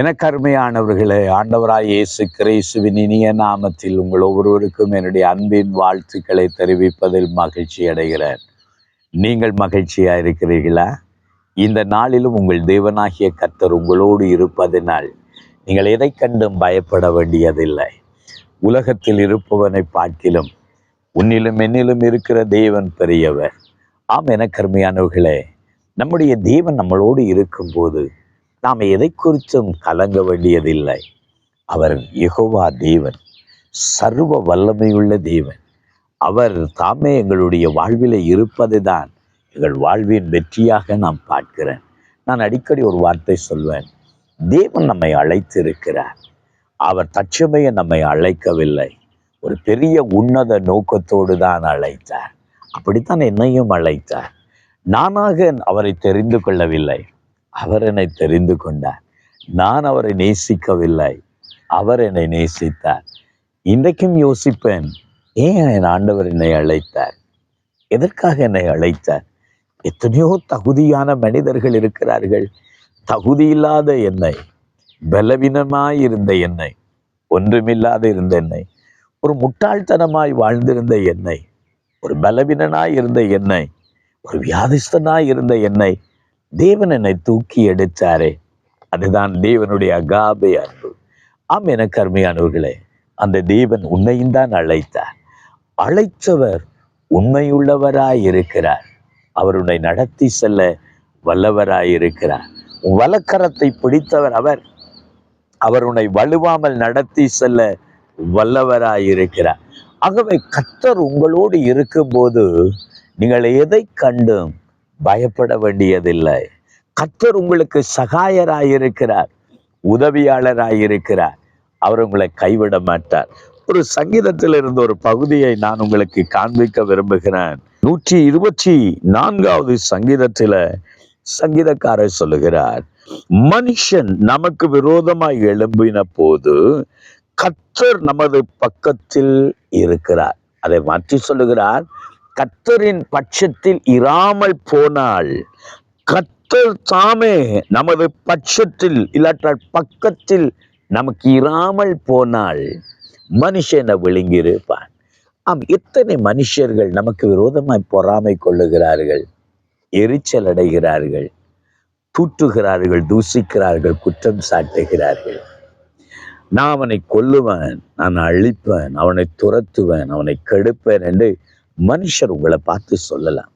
எனக்கு அருமையானவர்களே, ஆண்டவராய் இயேசு கிறிஸ்துவின் இனிய நாமத்தில் உங்கள் ஒவ்வொருவருக்கும் என்னுடைய அன்பின் வாழ்த்துக்களை தெரிவிப்பதில் மகிழ்ச்சி அடைகிறேன். நீங்கள் மகிழ்ச்சியா இருக்கிறீர்களா? இந்த நாளிலும் உங்கள் தேவனாகிய கர்த்தர் உங்களோடு இருப்பதனால் நீங்கள் எதை கண்டும் பயப்பட வேண்டியதில்லை. உலகத்தில் இருப்பவனை பார்க்கிலும் உன்னிலும் என்னிலும் இருக்கிற தேவன் பெரியவர். ஆம், எனக்கு அருமையானவர்களே, நம்முடைய தேவன் நம்மளோடு இருக்கும்போது நாம் எதை குறித்தும் கலங்க வேண்டியதில்லை. அவர் யெகோவா தேவன், சர்வ வல்லமையுள்ள தேவன். அவர் தாமே எங்களுடைய வாழ்வில் இருப்பது தான் எங்கள் வாழ்வின் வெற்றியாக நாம் பார்க்கிறேன். நான் அடிக்கடி ஒரு வார்த்தை சொல்வேன், தேவன் நம்மை அழைத்திருக்கிறார். அவர் தற்சமயம் நம்மை அழைக்கவில்லை, ஒரு பெரிய உன்னத நோக்கத்தோடு தான் அழைத்தார். அப்படித்தான் என்னையும் அழைத்தார். நானாக அவரை தெரிந்து கொள்ளவில்லை, அவர் என்னை தெரிந்து கொண்டார். நான் அவரை நேசிக்கவில்லை, அவர் என்னை நேசித்தார். இன்றைக்கும் யோசிப்பேன், ஏன் என் ஆண்டவர் என்னை அழைத்தார்? எதற்காக என்னை அழைத்தார்? எத்தனையோ தகுதியான மனிதர்கள் இருக்கிறார்கள். தகுதியில்லாத என்னை, பலவீனமாயிருந்த என்னை, ஒன்றுமில்லாத இருந்த என்னை, ஒரு முட்டாள்தனமாய் வாழ்ந்திருந்த என்னை, ஒரு பலவீனனாய் இருந்த என்னை, ஒரு வியாதிஸ்தனாய் இருந்த என்னை தேவன் என்னை தூக்கி எடுத்தாரே, அதுதான் தேவனுடைய அகாபே அன்பு. ஆம், எனக்கு அருமையானவர்களே, அந்த தேவன் உன்னையும் தான் அழைத்தார். அழைத்தவர் உண்மையுள்ளவராய் இருக்கிறார். அவர் உன்னை நடத்தி செல்ல வல்லவராய் இருக்கிறார். உன் வலக்கரத்தை பிடித்தவர் அவர். அவர் உன்னை வலுவாமல் நடத்தி செல்ல வல்லவராய் இருக்கிறார். ஆகவே கர்த்தர் உங்களோடு இருக்கும்போது நீங்கள் எதை கண்டும் பயப்பட வேண்டியதில்லை. கர்த்தர் உங்களுக்கு சகாயராயிருக்கிறார், உதவியாளராயிருக்கிறார். அவர் உங்களை கைவிட மாட்டார். ஒரு சங்கீதத்தில் இருந்த ஒரு பகுதியை நான் உங்களுக்கு காண்பிக்க விரும்புகிறேன். 124வது சங்கீதத்தில சங்கீதக்காரர் சொல்லுகிறார், மனுஷன் நமக்கு விரோதமாய் எழும்பின போது கர்த்தர் நமது பக்கத்தில் இருக்கிறார். அதை மாற்றி சொல்லுகிறார், கர்த்தரின் பட்சத்தில் இராமல் போனால், கர்த்தர் தாமே நமது பட்சத்தில் இல்லாட்டால் பக்கத்தில் நமக்கு இராமல் போனால் மனுஷனை விழுங்கியிருப்பான். ஆம், எத்தனை மனுஷர்கள் நமக்கு விரோதமாய் பொறாமை கொள்ளுகிறார்கள், எரிச்சல் அடைகிறார்கள், தூற்றுகிறார்கள், தூசிக்கிறார்கள், குற்றம் சாட்டுகிறார்கள். நான் அவனை கொல்லுவேன், நான் அழிப்பேன், அவனை துரத்துவேன், அவனை கெடுப்பேன் என்று மனுஷர் உங்களை பார்த்து சொல்லலாம்.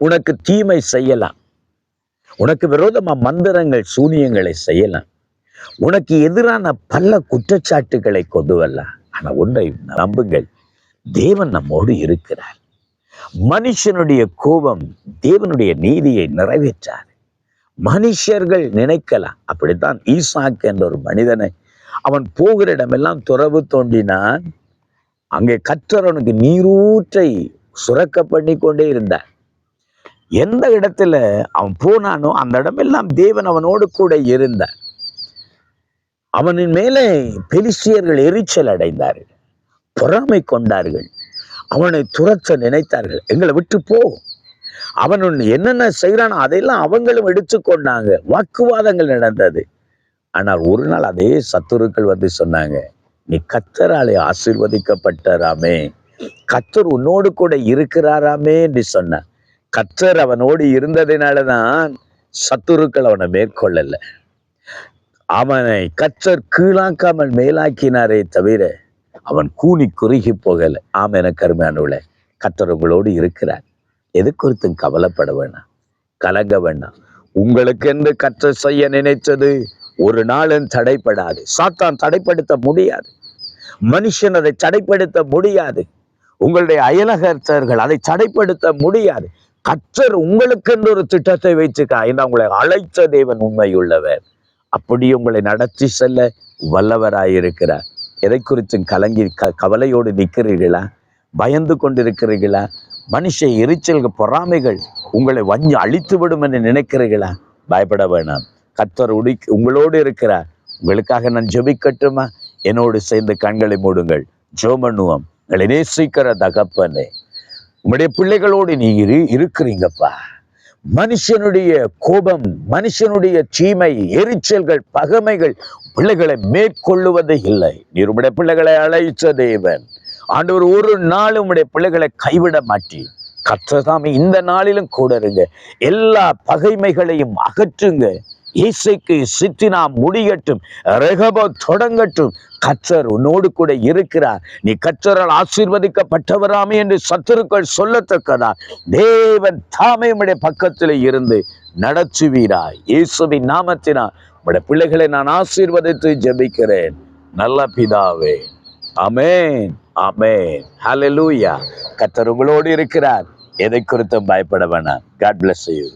உனக்கு தீமை செய்யலாம், உனக்கு விரோதமா மந்திரங்கள் சூனியங்களை செய்யலாம், உனக்கு எதிரான பல குற்றச்சாட்டுகளை கொண்டு வரலாம். ஆனா ஒன்றை நம்புங்கள், தேவன் நம்மோடு இருக்கிறார். மனுஷனுடைய கோபம் தேவனுடைய நீதியை நிறைவேற்றார். மனுஷர்கள் நினைக்கலாம். அப்படித்தான் ஈசாக்கு என்ற ஒரு மனிதனை அவன் போகிற இடமெல்லாம் துறவு தோண்டினான். அங்கே கர்த்தர் அவனுக்கு நீரூற்றை சுரக்க பண்ணி கொண்டே இருந்தார். எந்த இடத்துல அவன் போனானோ அந்த இடமெல்லாம் தேவன் அவனோடு கூட இருந்தார். அவனின் மேலே பெலிஸ்தியர்கள் எரிச்சல் அடைந்தார்கள், பொறாமை கொண்டார்கள், அவனை துரத்த நினைத்தார்கள். எங்களை விட்டு போ, அவன் என்னென்ன செய்யறானோ அதையெல்லாம் அவங்களும் எடுத்துக்கொண்டாங்க. வாக்குவாதங்கள் நடந்தது. ஆனால் ஒரு நாள் அதே சத்துருக்கள் வந்து சொன்னாங்க, நீ கர்த்தராலே ஆசீர்வதிக்கப்பட்டாராமே, கர்த்தர் உன்னோடு கூட இருக்கிறாராமே என்று சொன்னான். கர்த்தர் அவனோடு இருந்ததினாலதான் சத்துருக்கள் அவனை மேற்கொள்ளல. அவனை கர்த்தர் கீழாக்காமல் மேலாக்கினாரே தவிர அவன் கூனி குறுகி போகல. ஆம், எனக்கு அருமையானவர்களே, கர்த்தர் உங்களோடு இருக்கிறார். எது குறித்தும் கவலைப்பட வேண்டாம், கலங்க வேண்டாம். உங்களுக்கு என்று கர்த்தர் செய்ய நினைத்தது ஒரு நாளும் தடைப்படாது. சாத்தான் தடைப்படுத்த முடியாது, மனுஷன் அதை தடைப்படுத்த முடியாது, உங்களுடைய அயலகர்த்தர்கள் அதை தடைப்படுத்த முடியாது. கர்த்தர் உங்களுக்கு என்று ஒரு திட்டத்தை வைத்துக்கார். உங்களை அழைத்த தேவன் உண்மையுள்ளவர். அப்படி உங்களை நடத்தி செல்ல வல்லவராயிருக்கிறார். எதை குறித்தும் கலங்கி கவலையோடு நிற்கிறீர்களா? பயந்து கொண்டிருக்கிறீர்களா? மனுஷ எரிச்சல் பொறாமைகள் உங்களை வஞ்சி அழித்து விடும் என்று நினைக்கிறீர்களா? பயப்பட வேணாம், கர்த்தர் உங்களோடு இருக்கிறார். உங்களுக்காக நான் ஜெபிக்கட்டுமா? என்னோடு சேர்ந்து கண்களை மூடுங்கள், ஜெபம் பண்ணுவோம். உங்களை நேசிக்கிற தகப்பனே, உங்களுடைய பிள்ளைகளோடு நீ இருக்கிறீங்கப்பா. மனுஷனுடைய கோபம், மனுஷனுடைய தீமை, எரிச்சல்கள், பகைமைகள் பிள்ளைகளை மேற்கொள்ளுவது இல்லை. நீர் உம்முடைய பிள்ளைகளை அழைத்த தேவன். ஆண்டவர், ஒரு நாள் உம்முடைய பிள்ளைகளை கைவிட மாட்டீர். கர்த்தர் இந்த நாளிலும் கூட இருங்க. எல்லா பகைமைகளையும் அகற்றுங்க. இசைக்கு சித்தினா முடியட்டும், ரெகபோ தொடங்கட்டும். கர்த்தர் உன்னோடு கூட இருக்கிறார். நீ கர்த்தரால் ஆசீர்வதிக்கப்பட்டவராமே என்று சத்துருக்கள் சொல்லத்தக்கதா தேவன் தாமே உம்முடைய பக்கத்தில் இருந்து நடத்துவீராய். இயேசுவின் நாமத்தினால் உம்முடைய பிள்ளைகளை நான் ஆசீர்வதித்து ஜெபிக்கிறேன் நல்ல பிதாவே. ஆமென், ஆமென், ஹல்லேலூயா. கர்த்தர் உங்களோடு இருக்கிறார். எதை குறித்தும் பயப்பட வேணாம். God bless you.